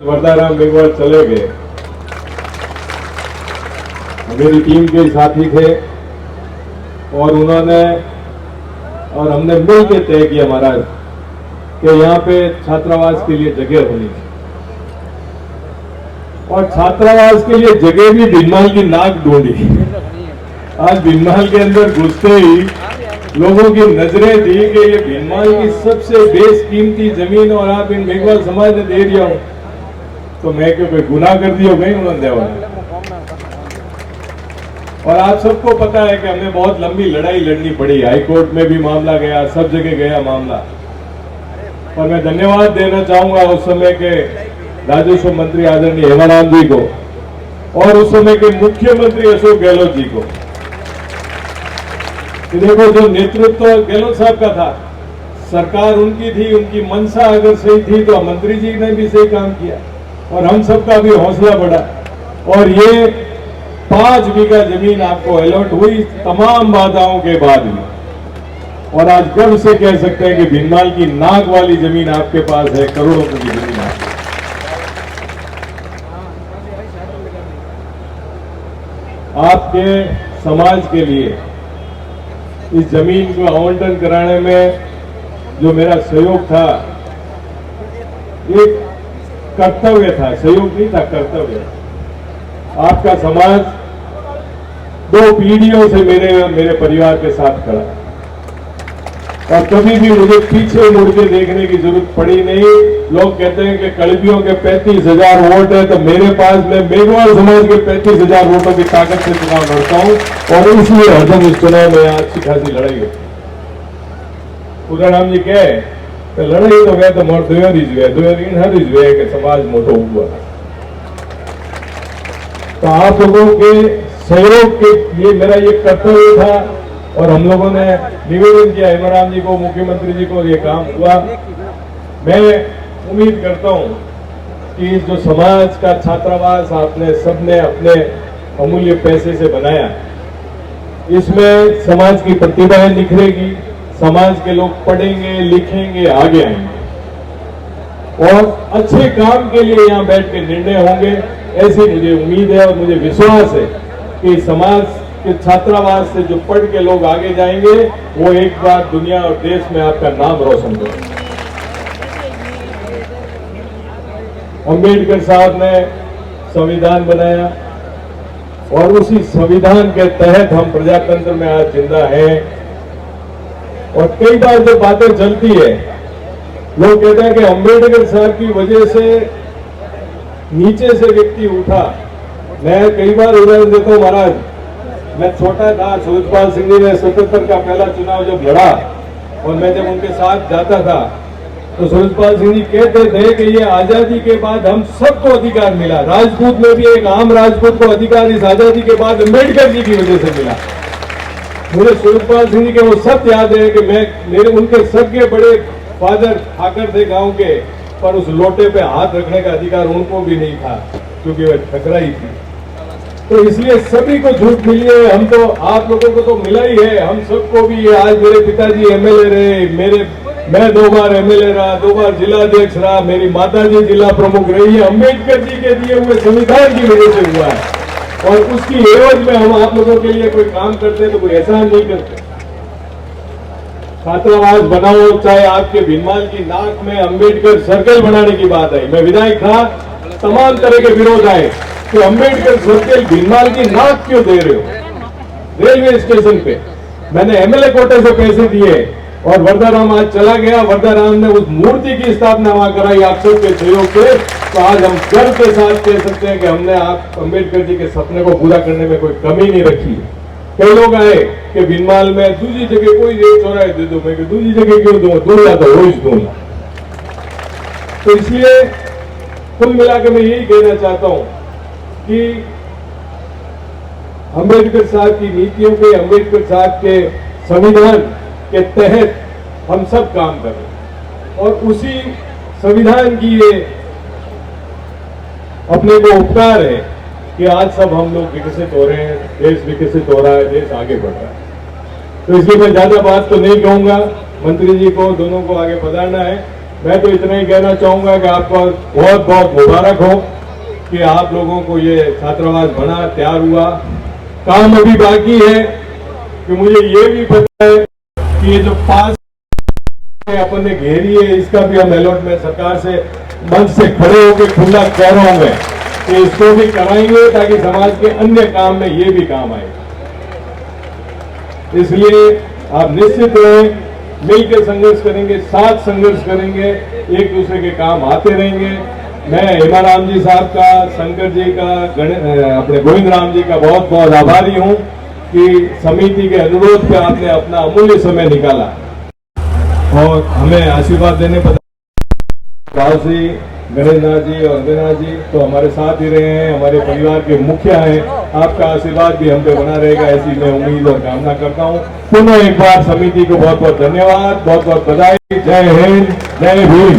वर्दाराम मेघवाल चले गए। मेरी टीम के साथी थे और हमने मिलकर तय किया महाराज कि यहाँ पे छात्रावास के लिए जगह होनी चाहिए और छात्रावास के लिए जगह भी भिनमाल की नाक ढूंढी। आज भिनमाल के अंदर घुसते ही लोगों की नजरें थी कि ये भिनमाल की सबसे बेशकीमती जमीन और आप इन मेघवाल समाज ने दे दिया हो, तो मैं क्यों कोई गुनाह कर दिया नहीं उन्होंने देवा। और आप सबको पता है कि हमें बहुत लंबी लड़ाई लड़नी पड़ी, हाईकोर्ट में भी मामला गया, सब जगह गया मामला। और मैं धन्यवाद देना चाहूंगा उस समय के राजस्व मंत्री आदरणीय हेमाराम जी को और उस समय के मुख्यमंत्री अशोक गहलोत जी को। देखो, जो नेतृत्व गहलोत साहब का था, सरकार उनकी थी, उनकी मंशा अगर सही थी तो मंत्री जी ने भी सही काम किया और हम सबका भी हौसला बढ़ा और ये 5 बीघा जमीन आपको अलॉट हुई तमाम बाधाओं के बाद भी। और आज गर्व से कह सकते हैं कि भिनमाल की नाक वाली जमीन आपके पास है, करोड़ों की जमीन है। आपके समाज के लिए इस जमीन को आवंटन कराने में जो मेरा सहयोग था, एक कर्तव्य था, सहयोग नहीं था, कर्तव्य। आपका समाज 2 पीढ़ियों से मेरे परिवार के साथ खड़ा और कभी भी मुझे पीछे मुड़ के देखने की जरूरत पड़ी नहीं। लोग कहते हैं कि कड़बियों के 35,000 वोट है, तो मेरे पास मैं मेघवाल समाज के 35,000 वोटों की ताकत से चुनाव लड़ता हूं और इसलिए हरदम इस चुनाव में अच्छी खासी लड़ाई होती। उदयराम जी कहे तो लड़ाई तो गए तो मोर हर के समाज मोटो हुआ। तो आप लोगों के सहयोग के लिए मेरा ये कर्तव्य था और हम लोगों ने निवेदन किया हेमाराम जी को, मुख्यमंत्री जी को, ये काम हुआ। मैं उम्मीद करता हूं कि जो समाज का छात्रावास आपने सबने अपने अमूल्य पैसे से बनाया, इसमें समाज की प्रतिभाएं निखरेगी, समाज के लोग पढ़ेंगे, लिखेंगे, आगे आएंगे और अच्छे काम के लिए यहां बैठ के निर्णय होंगे, ऐसी मुझे उम्मीद है और मुझे विश्वास है कि समाज के छात्रावास से जो पढ़ के लोग आगे जाएंगे वो एक बार दुनिया और देश में आपका नाम रोशन करेंगे। अम्बेडकर साहब ने संविधान बनाया और उसी संविधान के तहत हम प्रजातंत्र में आज जिंदा हैं। और कई बार जो बातें चलती है, लोग कहते हैं कि अम्बेडकर साहब की वजह से नीचे से व्यक्ति उठा। मैं कई बार उदाहरण देता हूं महाराज, मैं छोटा था, सूरजपाल सिंह जी ने 77 का पहला चुनाव जब लड़ा और मैं जब उनके साथ जाता था तो सूरजपाल सिंह जी कहते थे कि ये आजादी के बाद हम सबको अधिकार मिला, राजपूत में भी एक आम राजपूत को अधिकार इस आजादी के बाद अम्बेडकर जी की वजह से मिला। मुझे सूरजपाल सिंह जी के वो सब याद है कि मेरे उनके सबके बड़े फादर ठाकर थे गांव के, पर उस लोटे पे हाथ रखने का अधिकार उनको भी नहीं था क्योंकि वह ठकराई थी। तो इसलिए सभी को झूठ मिली है, हम तो आप लोगों को तो मिला ही है, हम सबको भी। आज मेरे पिताजी एमएलए रहे, मैं 2 बार एमएलए रहा, 2 बार जिला अध्यक्ष रहा, मेरी माताजी जिला प्रमुख रही है, अम्बेडकर जी के दिए हुए संविधान की वजह से हुआ है। और उसकी एवज में हम आप लोगों के लिए कोई काम करते हैं तो कोई एहसान नहीं करते। छात्रावास बनाओ, चाहे आपके भिनमाल की नाक में अम्बेडकर सर्कल बनाने की बात आई, मैं विधायक था, तमाम तरह के विरोध आए कि अम्बेडकर सर्कल भिनमाल की नाक क्यों दे रहे हो रेलवे स्टेशन पे। मैंने एमएलए कोटे से पैसे दिए और वर्दाराम आज चला गया, वर्दाराम ने उस मूर्ति की स्थापना वहां कराई आप सबके सहयोग से। तो आज हम गर्व के साथ कह सकते हैं कि हमने आप अम्बेडकर जी के सपने को पूरा करने में कोई कमी नहीं रखी। कई लोग आए कि भिनमाल में दूसरी जगह कोई चौराहे दे दो, मैं दूसरी जगह क्यों दूं, दूंगा तो हो दूंगा। तो इसलिए कुल मिलाकर मैं यही कहना चाहता हूं कि अम्बेडकर साहब की नीतियों के, अम्बेडकर साहब के संविधान के तहत हम सब काम कर रहे हैं और उसी संविधान की ये अपने को उपकार है कि आज सब हम लोग विकसित हो रहे हैं, देश विकसित हो रहा है, देश आगे बढ़ रहा है। तो इसलिए मैं ज्यादा बात तो नहीं कहूंगा, मंत्री जी को दोनों को आगे पधारना है। मैं तो इतना ही कहना चाहूंगा कि आपको बहुत बहुत मुबारक हो कि आप लोगों को ये छात्रावास बना, तैयार हुआ। काम अभी बाकी है कि मुझे ये भी पता है कि ये जो पास अपन ने घेरी है, इसका भी हम अलॉटमेंट सरकार से मन से खड़े होकर खुला कह रहा हूं मैं कि इसको भी कराएंगे ताकि समाज के अन्य काम में ये भी काम आए। इसलिए आप निश्चित रहें, मिलकर संघर्ष करेंगे, साथ संघर्ष करेंगे, एक दूसरे के काम आते रहेंगे। मैं हेमाराम जी साहब का, शंकर जी का, अपने गोविंद राम जी का बहुत बहुत आभारी हूं कि समिति के अनुरोध पे आपने अपना अमूल्य समय निकाला और हमें आशीर्वाद देने पर राव जी, गणेश नाथ जी और अंजना जी तो हमारे साथ ही रहे हैं, हमारे परिवार के मुखिया हैं। आपका आशीर्वाद भी हम पे बना रहेगा, ऐसी मैं उम्मीद और कामना करता हूं। पुनः एक बार समिति को बहुत बहुत धन्यवाद, बहुत बहुत बधाई। जय हिंद, जय भीम।